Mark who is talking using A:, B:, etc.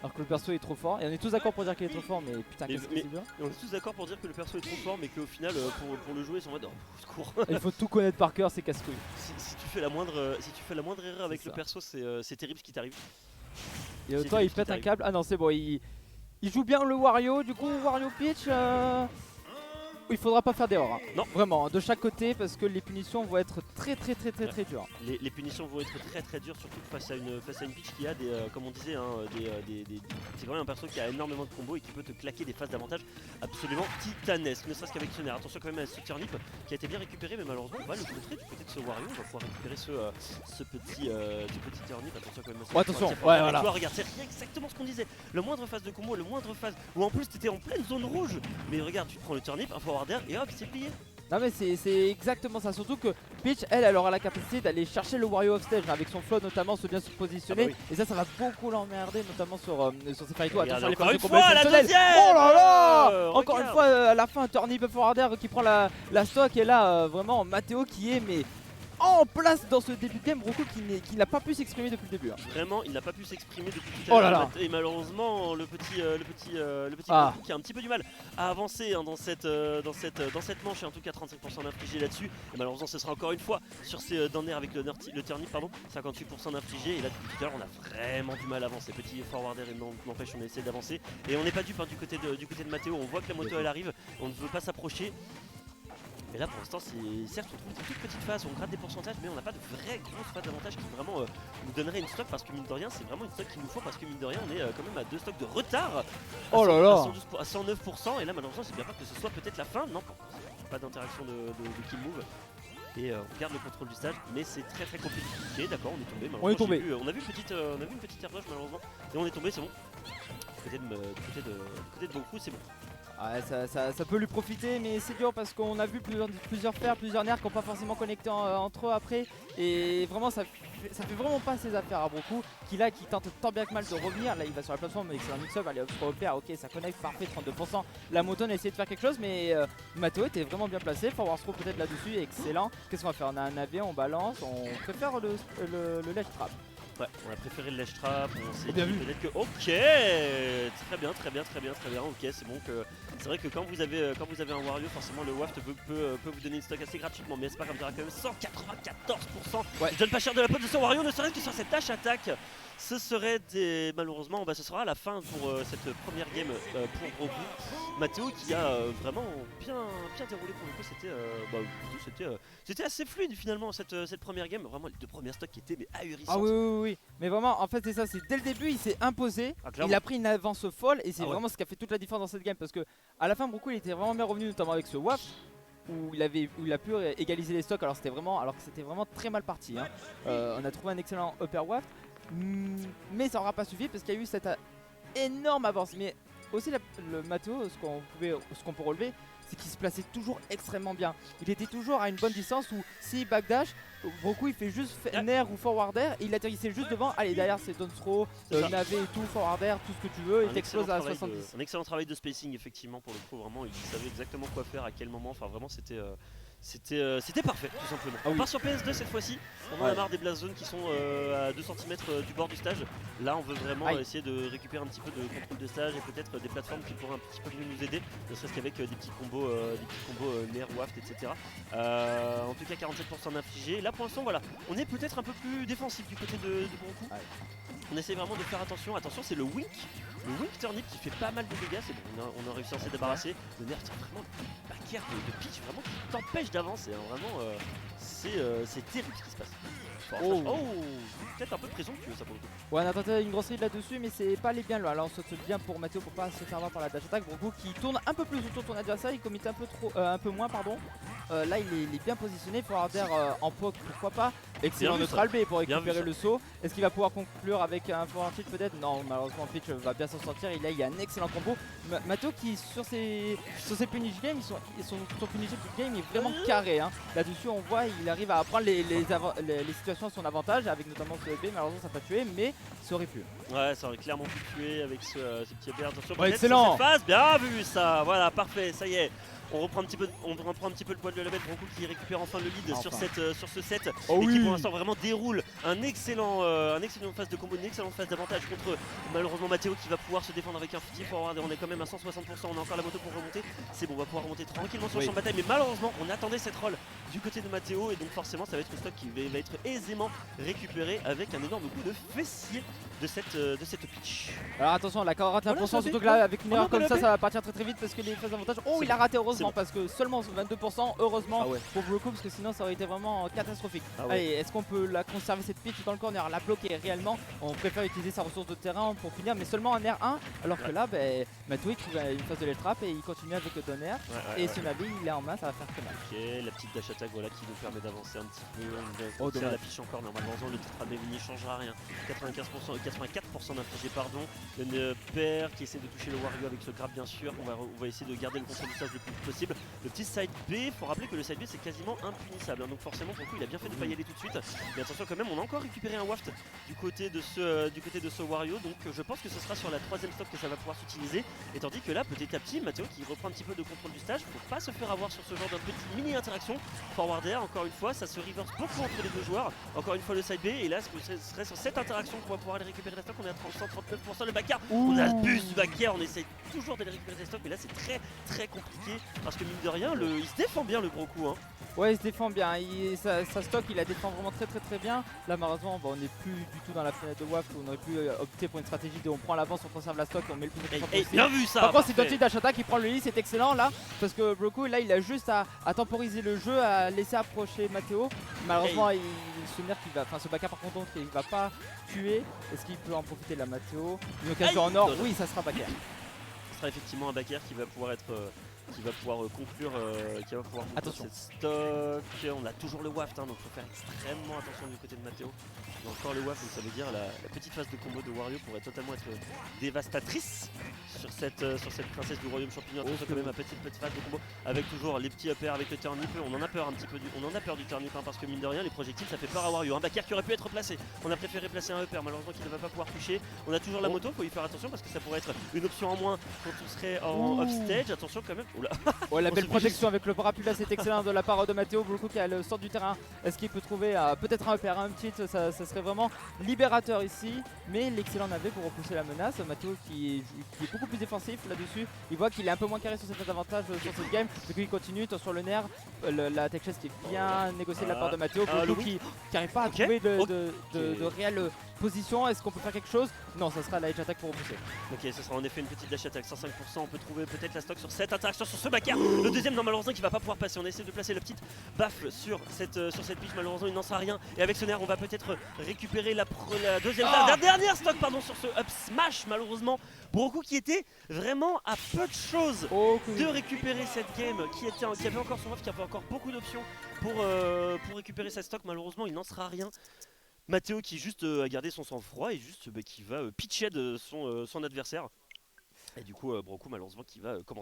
A: Alors que le perso est trop fort. Et on est tous d'accord pour dire qu'il est trop fort, mais putain, qu'est-ce que c'est dur.
B: On est tous d'accord pour dire que le perso est trop fort, mais qu'au final, pour le jouer, ils sont en mode oh, secours.
A: Il faut tout connaître par cœur, c'est casse-couille.
B: Si tu fais la moindre erreur avec le perso, c'est terrible ce qui t'arrive.
A: Et toi, il pète un câble. Ah non, c'est bon, il joue bien le Wario. Du coup, Wario Peach, il faudra pas faire d'erreur. Hein.
B: Non.
A: Vraiment, de chaque côté, parce que les punitions vont être très dures.
B: Les punitions vont être très dures, surtout face à une Peach qui a des, comme on disait, hein, c'est quand même un perso qui a énormément de combos et qui peut te claquer des phases d'avantage absolument titanesques, ne serait-ce qu'avec ce nerf. Attention quand même à ce turnip qui a été bien récupéré, mais malheureusement on va le contrer du côté de ce Wario. On va pouvoir récupérer ce petit turnip. Attention quand même à ce
A: attention, ouais, voilà.
B: Toi, regarde, c'est exactement ce qu'on disait. Le moindre phase de combo, le moindre phase où en plus t'étais en pleine zone rouge. Mais regarde, tu te prends le turnip, un forward air et hop, c'est plié.
A: Non mais c'est exactement ça, surtout que Peach elle aura la capacité d'aller chercher le Wario off stage avec son flow notamment, se bien se positionner.
B: Ah bah oui.
A: Et ça va beaucoup l'emmerder notamment sur ses fights. Attention les
B: encore
A: phases
B: une
A: de combo
B: fois, la deuxième.
A: Oh là là. Encore
B: Regarde.
A: une fois à la fin, turnip forward air qui prend la stock. Et là vraiment Matteo qui est mais en place dans ce début de game. Roku qui n'a pas pu s'exprimer depuis le début. Hein.
B: Vraiment, il n'a pas pu s'exprimer depuis tout à l'heure. Et malheureusement, le petit Goku qui a un petit peu du mal à avancer hein, dans cette manche. Et en tout cas, 35% d'infligé là-dessus. Et malheureusement, ce sera encore une fois sur ces downer avec le turnip, pardon, 58% d'infligé. Et là, depuis tout à l'heure, on a vraiment du mal à avancer. Petit forward air n'empêche, on essaie d'avancer. Et on n'est pas dupe hein, du côté de Matteo. On voit que la moto elle arrive, on ne veut pas s'approcher. Et là pour l'instant c'est certes on trouve des toutes petites phases, on gratte des pourcentages mais on n'a pas de vraie grosse phase d'avantage qui vraiment nous donnerait une stock parce que mine de rien c'est vraiment une stock qu'il nous faut parce que mine de rien on est quand même à 2 stocks de retard
A: oh là là
B: à 109% et là malheureusement c'est bien pas que ce soit peut-être la fin, non pas d'interaction de kill move. Et on garde le contrôle du stage, mais c'est très compliqué. D'accord, on est tombé.
A: On est tombé.
B: On a vu une petite airbrush malheureusement, et on est tombé, c'est bon. Du côté de Goku, c'est bon.
A: Ouais, ça peut lui profiter, mais c'est dur parce qu'on a vu plusieurs fers, plusieurs nerfs qui n'ont pas forcément connecté entre eux après. Et vraiment, ça fait vraiment pas ses affaires à Broku qui tente tant bien que mal de revenir. Là, il va sur la plateforme, excellent mix-up, allez, hop, ok, ça connecte, parfait, 32%. La moto, on a essayé de faire quelque chose, mais Matteo était vraiment bien placé. Forward throw peut-être là-dessus, excellent. Qu'est-ce qu'on va faire? On a un AV, on balance, on préfère le ledge trap.
B: Ouais, on a préféré le ledge trap, on s'est
A: dit
B: peut-être que... Ok, très bien, ok, c'est bon que... C'est vrai que quand vous avez un Wario, forcément le waft peut vous donner une stock assez gratuitement, mais c'est pas comme ça, quand même 194%.
A: Ouais.
B: Je donne pas cher de la pote de son Wario, ne serait-ce que sur cette tâche attaque. Ce serait malheureusement, ce sera la fin pour cette première game pour Goku. Matteo qui a vraiment bien déroulé pour le coup, c'était assez fluide finalement cette première game. Vraiment les 2 premières stocks qui étaient ahurissantes.
A: Ah oui, mais vraiment en fait c'est ça, c'est dès le début il s'est imposé, il a pris une avance folle et c'est vraiment ce qui a fait toute la différence dans cette game parce que à la fin Broku il était vraiment bien revenu notamment avec ce waft. Où il a pu égaliser les stocks alors que c'était vraiment très mal parti hein. On a trouvé un excellent upper waft mais ça n'aura pas suffi parce qu'il y a eu cette énorme avance. Mais aussi le Matteo, ce qu'on peut relever, c'est qu'il se plaçait toujours extrêmement bien. Il était toujours à une bonne distance où s'il backdash, Broku il fait juste nair ou forward air et il atterrissait juste devant. Allez, derrière c'est down throw, navé et tout, forward air, tout ce que tu veux, et t'exploses à 70.
B: Un excellent travail de spacing effectivement pour le coup, vraiment il savait exactement quoi faire, à quel moment, enfin vraiment c'était parfait tout simplement. On part sur PS2 cette fois-ci, on en a marre des blast zones qui sont à 2 cm du bord du stage. Là on veut vraiment essayer de récupérer un petit peu de contrôle de stage et peut-être des plateformes qui pourraient un petit peu mieux nous aider, ne serait-ce qu'avec des petits combos Nair, Waft, etc. En tout cas 47% d'infligé. Là pour l'instant voilà, on est peut-être un peu plus défensif du côté de Broku. On essaie vraiment de faire attention, c'est le Wink Turnip qui fait pas mal de dégâts, c'est bon, on a réussi à s'en débarrasser. Le nerf tient vraiment le backer de Peach, vraiment qui t'empêche d'avancer, hein. Vraiment c'est terrible ce qui se passe. Peut-être un peu présomptueux ça pour le coup.
A: Ouais, on a tenté une grosse lead là-dessus, mais c'est pas allé bien là. Là on saute bien pour Matteo pour pas se faire avoir par la dash attack. Broku qui tourne un peu plus autour de son adversaire, il commit un peu moins pardon. Là il est bien positionné, forward air en poke pourquoi pas. Excellent neutral B pour récupérer le saut. Est-ce qu'il va pouvoir conclure avec un forward Peach peut-être? Non, malheureusement Peach va bien s'en sortir. Il y a un excellent combo. Matteo qui sur ses punish games, son punish game est vraiment carré hein. Là-dessus on voit il arrive à prendre les situations situation à son avantage, avec notamment ce B, malheureusement ça n'a pas tué, mais ça aurait pu.
B: Ouais, ça aurait clairement pu tuer avec ce petit EPR. Attention,
A: ouais, excellent
B: cette phase, bien vu ça, voilà, parfait, ça y est. On reprend un petit peu le poil de la bête. Broku qui récupère enfin le lead sur ce set et qui pour l'instant vraiment déroule un excellent phase de combo, une excellente phase d'avantage contre malheureusement Matteo qui va pouvoir se défendre avec un petit forward. On est quand même à 160%, on a encore la moto pour remonter. C'est bon, on va pouvoir remonter tranquillement sur le champ de bataille, mais malheureusement on attendait cette roll du côté de Matteo et donc forcément ça va être un stock qui va être aisément récupéré avec un énorme coup de fessier de cette pitch.
A: Alors attention, la rate l'important, surtout que là avec une erreur comme ça va partir très vite parce que les phases d'avantage. Oh, il a raté heureusement parce que seulement 22%, heureusement pour Broku parce que sinon ça aurait été vraiment catastrophique. Allez, est-ce qu'on peut la conserver cette pitch dans le corner, la bloquer réellement? On préfère utiliser sa ressource de terrain pour finir, mais seulement en R1, alors que là, Matteo il trouve une phase de l'air trap et il continue avec le donner. Et ce Navi il est en main, ça va faire très mal.
B: Ok, la petite dash attack voilà qui nous permet d'avancer un petit peu. On va la pitch encore, normalement le titre ne changera rien. 84% d'infligé, pardon. Le père qui essaie de toucher le Wario avec ce grab bien sûr. On va essayer de garder le contrôle du stage le plus possible. Le petit side B, faut rappeler que le side B c'est quasiment impunissable, hein, donc forcément pour le coup il a bien fait de pas y aller tout de suite. Mais attention quand même, on a encore récupéré un waft du côté de ce Wario, donc je pense que ce sera sur la troisième stock que ça va pouvoir s'utiliser. Et tandis que là petit à petit Matteo qui reprend un petit peu de contrôle du stage, faut pas se faire avoir sur ce genre de petite mini interaction. Forward air, encore une fois, ça se reverse beaucoup entre les deux joueurs. Encore une fois le side B, et là ce serait sur cette interaction qu'on va pouvoir aller récupérer la stock. On est à 139%, le backer, on a le bus du backer, on essaie toujours d'aller récupérer des stocks, mais là c'est très compliqué parce que mine de rien il se défend bien le Broku, hein.
A: Ouais, il se défend bien, sa stock il la défend vraiment très bien. Là malheureusement on n'est plus du tout dans la fenêtre de Waft où on aurait pu opter pour une stratégie de on prend l'avance, on conserve la stock et on met le plus de temps possible.
B: Bien vu ça.
A: Par contre c'est Dotty Dashata qui prend le lead, c'est excellent là, parce que Broku là il a juste à temporiser le jeu, à laisser approcher Matteo. Malheureusement ce Baka par contre il va pas tuer. Est-ce qu'il peut en profiter là Matteo? Une occasion en or, oui ça sera Baker.
B: Ce sera effectivement un Baker qui va pouvoir être qui va pouvoir conclure
A: attention
B: cette stock. On a toujours le waft, hein, donc il faut faire extrêmement attention du côté de Matteo. Il y a encore le waft, donc ça veut dire la petite phase de combo de Wario pourrait totalement être dévastatrice sur cette princesse du royaume champignon. Attention quand même à petite phase de combo avec toujours les petits uppers avec le turnip. On en a peur un petit peu du turnip, hein, parce que mine de rien les projectiles ça fait peur à Wario. Un Backer qui aurait pu être placé, on a préféré placer un upper, malheureusement qu'il ne va pas pouvoir toucher. On a toujours la moto, faut y faire attention parce que ça pourrait être une option en moins quand on serait en offstage. Attention quand même. Oula.
A: Ouais, la belle protection avec le parapluie c'est excellent de la part de Matteo. Broku qui a le centre du terrain. Est-ce qu'il peut trouver peut-être un upper, un petit, ça serait vraiment libérateur ici. Mais l'excellent navet pour repousser la menace. Matteo qui est beaucoup plus défensif là-dessus. Il voit qu'il est un peu moins carré sur cet avantage sur cette game. Du coup il continue sur le nerf. La tech chest qui est bien négociée de la part de Matteo. Broku qui n'arrive pas à trouver de réelle position. Est-ce qu'on peut faire quelque chose? Non, ça sera la edge attack pour repousser.
B: Ok, ce sera en effet une petite dash attack, 105%. On peut trouver peut-être la stock sur cette interaction sur ce Backer. Le deuxième, non, malheureusement, qui va pas pouvoir passer. On essaie de placer la petite baffle sur cette pitch. Malheureusement, il n'en sera rien. Et avec ce nerf, on va peut-être récupérer la dernière stock pardon, sur ce up smash. Malheureusement, Broku qui était vraiment à peu de choses de récupérer cette game, qui avait encore son off, qui avait encore beaucoup d'options pour récupérer cette stock. Malheureusement, il n'en sera rien. Matteo qui juste a gardé son sang-froid et juste qui va pitcher de son adversaire. Et du coup, Broku malheureusement qui va commencer.